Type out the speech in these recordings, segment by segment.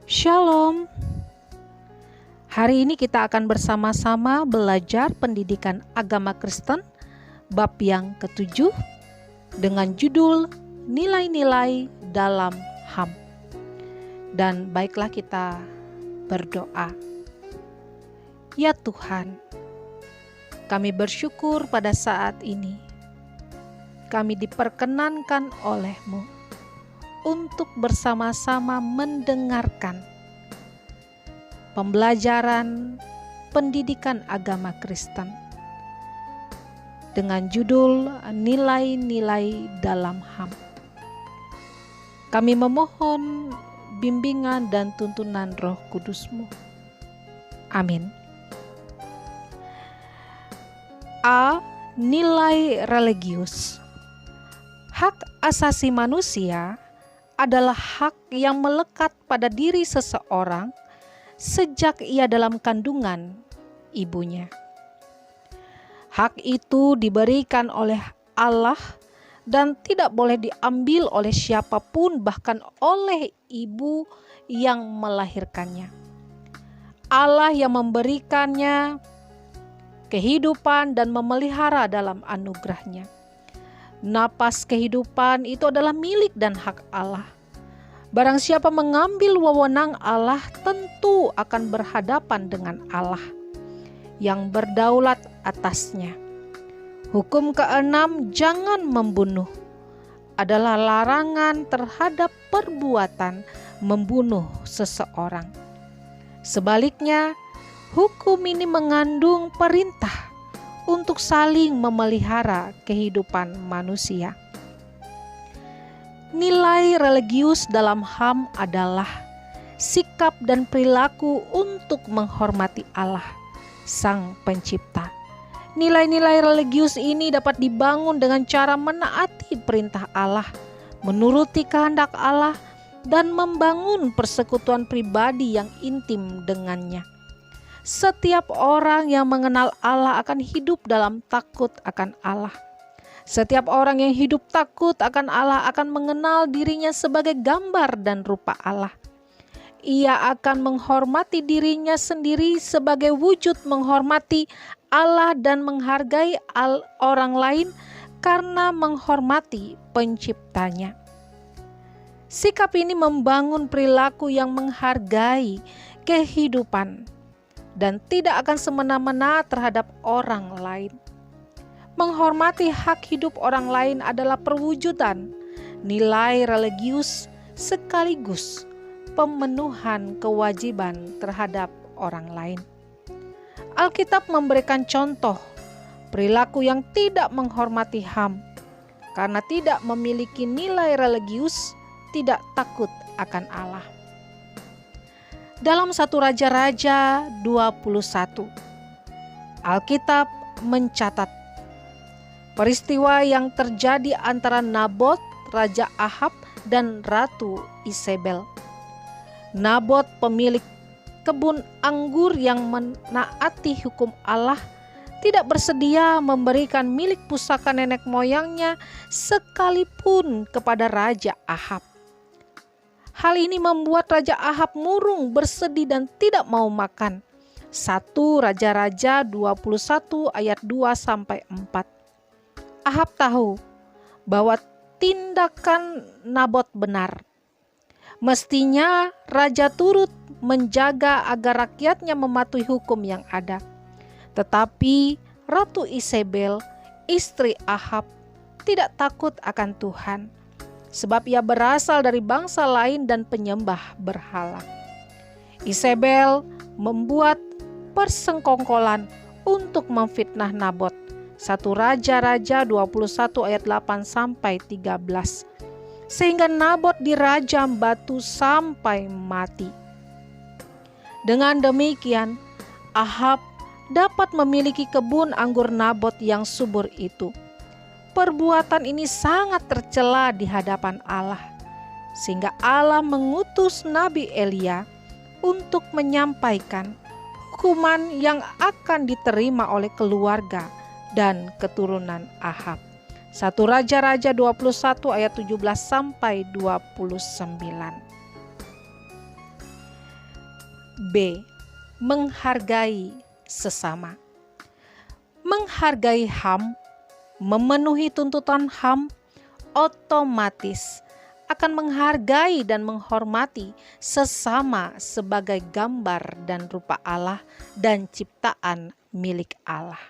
Shalom. Hari ini kita akan bersama-sama belajar pendidikan agama Kristen bab yang ke-7 dengan judul Nilai-nilai dalam HAM. Dan baiklah kita berdoa. Ya Tuhan, kami bersyukur pada saat ini kami diperkenankan oleh-Mu untuk bersama-sama mendengarkan pembelajaran pendidikan agama Kristen dengan judul Nilai-nilai dalam HAM. Kami memohon bimbingan dan tuntunan Roh Kudus-Mu. Amin. A. Nilai religius. Hak asasi manusia adalah hak yang melekat pada diri seseorang sejak ia dalam kandungan ibunya. Hak itu diberikan oleh Allah dan tidak boleh diambil oleh siapapun, bahkan oleh ibu yang melahirkannya. Allah yang memberikannya kehidupan dan memelihara dalam anugerah-Nya. Napas kehidupan itu adalah milik dan hak Allah. Barang siapa mengambil wewenang Allah tentu akan berhadapan dengan Allah yang berdaulat atasnya. Hukum ke-6, jangan membunuh, adalah larangan terhadap perbuatan membunuh seseorang. Sebaliknya, hukum ini mengandung perintah untuk saling memelihara kehidupan manusia. Nilai religius dalam HAM adalah sikap dan perilaku untuk menghormati Allah, Sang Pencipta. Nilai-nilai religius ini dapat dibangun dengan cara menaati perintah Allah, menuruti kehendak Allah, dan membangun persekutuan pribadi yang intim dengannya. Setiap orang yang mengenal Allah akan hidup dalam takut akan Allah. Setiap orang yang hidup takut akan Allah akan mengenal dirinya sebagai gambar dan rupa Allah. Ia akan menghormati dirinya sendiri sebagai wujud menghormati Allah dan menghargai orang lain karena menghormati Penciptanya. Sikap ini membangun perilaku yang menghargai kehidupan dan tidak akan semena-mena terhadap orang lain. Menghormati hak hidup orang lain adalah perwujudan nilai religius sekaligus pemenuhan kewajiban terhadap orang lain. Alkitab memberikan contoh perilaku yang tidak menghormati HAM karena tidak memiliki nilai religius, tidak takut akan Allah. Dalam 1 Raja-Raja 21, Alkitab mencatat peristiwa yang terjadi antara Nabot, Raja Ahab, dan Ratu Isabel. Nabot, pemilik kebun anggur yang menaati hukum Allah, tidak bersedia memberikan milik pusaka nenek moyangnya sekalipun kepada Raja Ahab. Hal ini membuat Raja Ahab murung, bersedih, dan tidak mau makan. 1 Raja-Raja 21 ayat 2-4. Ahab tahu bahwa tindakan Nabot benar. Mestinya raja turut menjaga agar rakyatnya mematuhi hukum yang ada. Tetapi Ratu Isabel, istri Ahab, tidak takut akan Tuhan, sebab ia berasal dari bangsa lain dan penyembah berhala. Isabel membuat persengkongkolan untuk memfitnah Nabot. 1 Raja-Raja 21 ayat 8-13. Sehingga Nabot dirajam batu sampai mati. Dengan demikian, Ahab dapat memiliki kebun anggur Nabot yang subur itu. Perbuatan ini sangat tercela di hadapan Allah, sehingga Allah mengutus Nabi Elia untuk menyampaikan hukuman yang akan diterima oleh keluarga dan keturunan Ahab. 1 Raja-Raja 21 ayat 17-29. B. Menghargai sesama. Menghargai HAM, memenuhi tuntutan HAM, otomatis akan menghargai dan menghormati sesama sebagai gambar dan rupa Allah dan ciptaan milik Allah.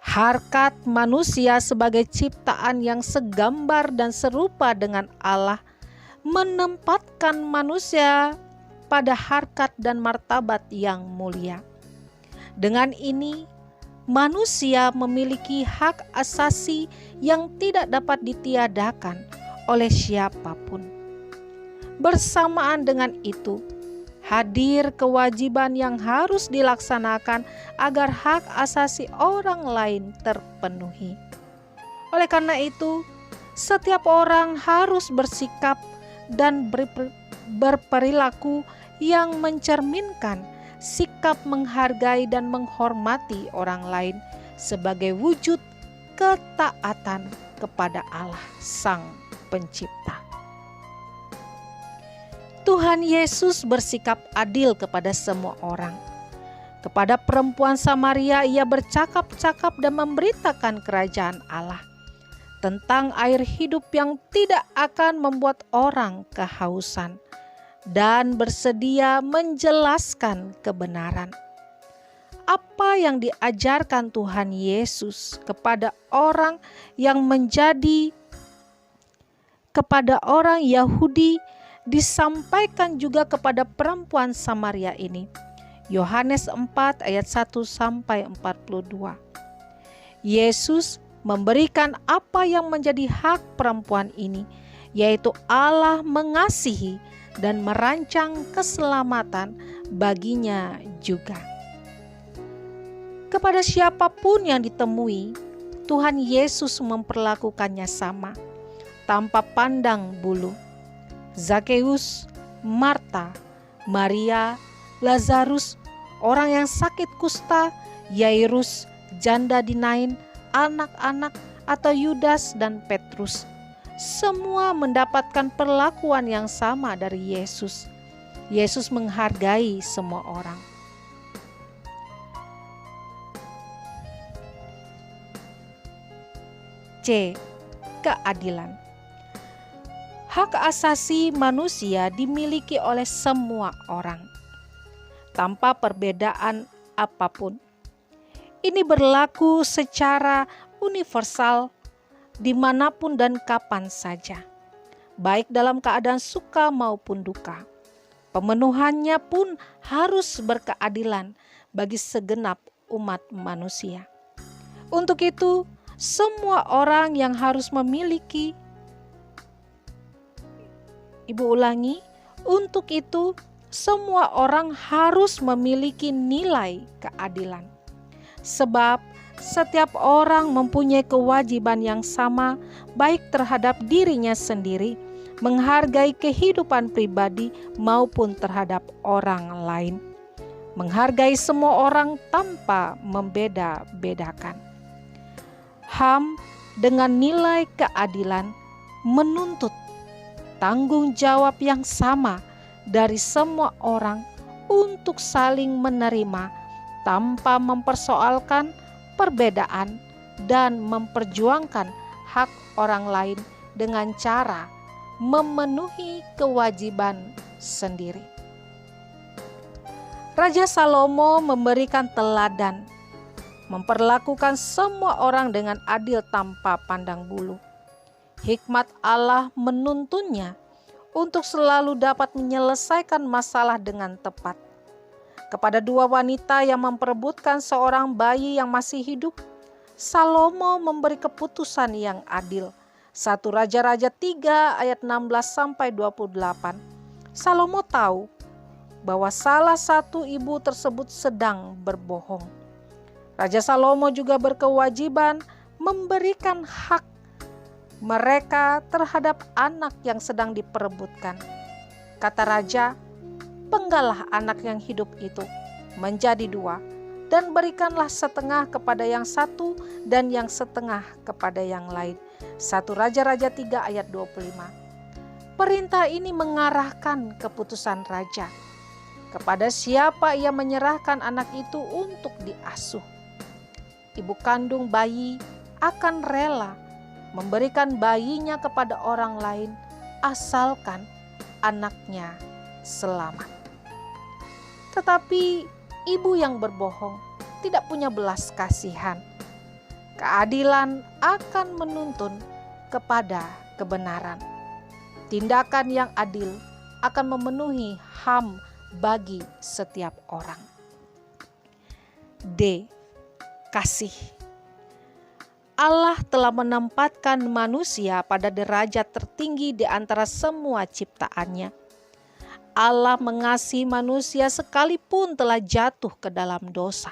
Harkat manusia sebagai ciptaan yang segambar dan serupa dengan Allah menempatkan manusia pada harkat dan martabat yang mulia. Dengan ini, manusia memiliki hak asasi yang tidak dapat ditiadakan oleh siapapun. Bersamaan dengan itu, hadir kewajiban yang harus dilaksanakan agar hak asasi orang lain terpenuhi. Oleh karena itu, setiap orang harus bersikap dan berperilaku yang mencerminkan sikap menghargai dan menghormati orang lain sebagai wujud ketaatan kepada Allah Sang Pencipta. Tuhan Yesus bersikap adil kepada semua orang. Kepada perempuan Samaria ia bercakap-cakap dan memberitakan kerajaan Allah, tentang air hidup yang tidak akan membuat orang kehausan, dan bersedia menjelaskan kebenaran. Apa yang diajarkan Tuhan Yesus kepada orang Yahudi disampaikan juga kepada perempuan Samaria ini. Yohanes 4 ayat 1-42. Yesus memberikan apa yang menjadi hak perempuan ini, yaitu Allah mengasihi dan merancang keselamatan baginya juga. Kepada siapapun yang ditemui, Tuhan Yesus memperlakukannya sama, tanpa pandang bulu. Zakeus, Marta, Maria, Lazarus, orang yang sakit kusta, Yairus, janda di Nain, anak-anak, atau Yudas dan Petrus, semua mendapatkan perlakuan yang sama dari Yesus. Yesus menghargai semua orang. C. Keadilan. Hak asasi manusia dimiliki oleh semua orang, tanpa perbedaan apapun. Ini berlaku secara universal dimanapun dan kapan saja, baik dalam keadaan suka maupun duka. Pemenuhannya pun harus berkeadilan bagi segenap umat manusia. Untuk itu, semua orang yang harus memiliki, untuk itu semua orang harus memiliki nilai keadilan. Sebab setiap orang mempunyai kewajiban yang sama, baik terhadap dirinya sendiri, menghargai kehidupan pribadi maupun terhadap orang lain. Menghargai semua orang tanpa membeda-bedakan. HAM dengan nilai keadilan menuntut tanggung jawab yang sama dari semua orang untuk saling menerima tanpa mempersoalkan perbedaan dan memperjuangkan hak orang lain dengan cara memenuhi kewajiban sendiri. Raja Salomo memberikan teladan, memperlakukan semua orang dengan adil tanpa pandang bulu. Hikmat Allah menuntunnya untuk selalu dapat menyelesaikan masalah dengan tepat. Kepada dua wanita yang memperebutkan seorang bayi yang masih hidup, Salomo memberi keputusan yang adil. 1 Raja-Raja 3 ayat 16-28. Salomo tahu bahwa salah satu ibu tersebut sedang berbohong. Raja Salomo juga berkewajiban memberikan hak mereka terhadap anak yang sedang diperebutkan. Kata raja, "Penggalah anak yang hidup itu menjadi 2, dan berikanlah setengah kepada yang satu dan yang setengah kepada yang lain." 1 Raja-Raja 3 ayat 25. Perintah ini mengarahkan keputusan raja. Kepada siapa ia menyerahkan anak itu untuk diasuh. Ibu kandung bayi akan rela memberikan bayinya kepada orang lain asalkan anaknya selamat. Tetapi ibu yang berbohong tidak punya belas kasihan. Keadilan akan menuntun kepada kebenaran. Tindakan yang adil akan memenuhi HAM bagi setiap orang. D. Kasih. Allah telah menempatkan manusia pada derajat tertinggi di antara semua ciptaannya. Allah mengasihi manusia sekalipun telah jatuh ke dalam dosa.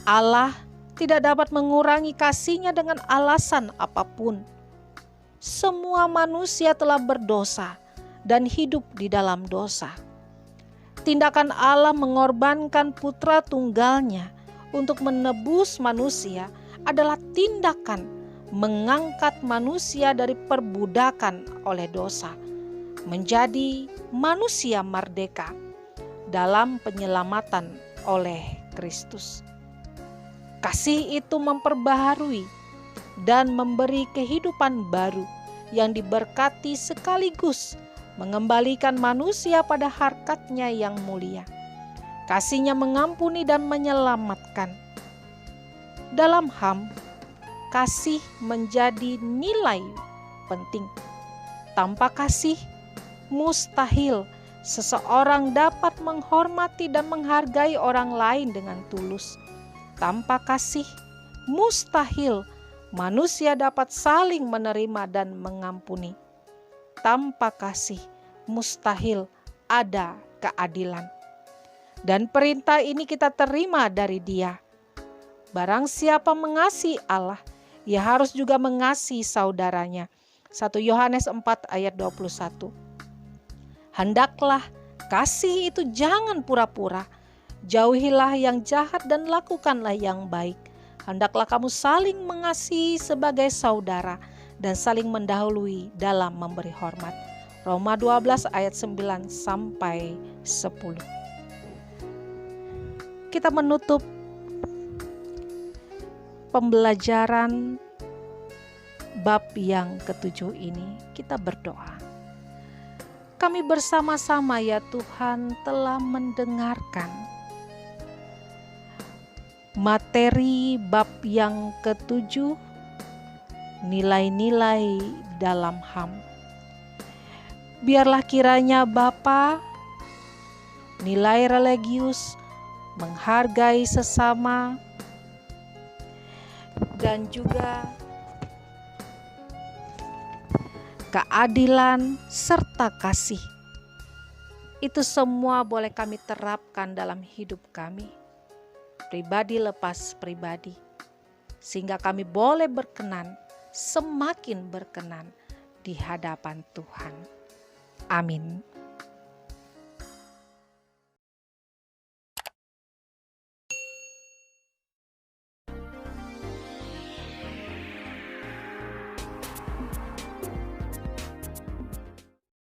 Allah tidak dapat mengurangi kasih-Nya dengan alasan apapun. Semua manusia telah berdosa dan hidup di dalam dosa. Tindakan Allah mengorbankan putra tunggalnya untuk menebus manusia adalah tindakan mengangkat manusia dari perbudakan oleh dosa menjadi manusia merdeka dalam penyelamatan oleh Kristus. Kasih itu memperbaharui dan memberi kehidupan baru yang diberkati sekaligus mengembalikan manusia pada harkatnya yang mulia. Kasih-Nya mengampuni dan menyelamatkan. Dalam HAM, kasih menjadi nilai penting. Tanpa kasih, mustahil seseorang dapat menghormati dan menghargai orang lain dengan tulus. Tanpa kasih, mustahil manusia dapat saling menerima dan mengampuni. Tanpa kasih, mustahil ada keadilan. Dan perintah ini kita terima dari Dia. Barang siapa mengasihi Allah, ia harus juga mengasihi saudaranya. 1 Yohanes 4 ayat 21. Hendaklah kasih itu jangan pura-pura. Jauhilah yang jahat dan lakukanlah yang baik. Hendaklah kamu saling mengasihi sebagai saudara dan saling mendahului dalam memberi hormat. Roma 12 ayat 9 sampai 10. Kita menutup pembelajaran bab yang ke-7 ini, kita berdoa. Kami bersama-sama ya Tuhan telah mendengarkan materi bab yang ke-7, nilai-nilai dalam HAM. Biarlah kiranya Bapa, nilai religius, menghargai sesama, dan juga keadilan serta kasih. Itu semua boleh kami terapkan dalam hidup kami, pribadi lepas pribadi, sehingga kami boleh berkenan, semakin berkenan di hadapan Tuhan. Amin.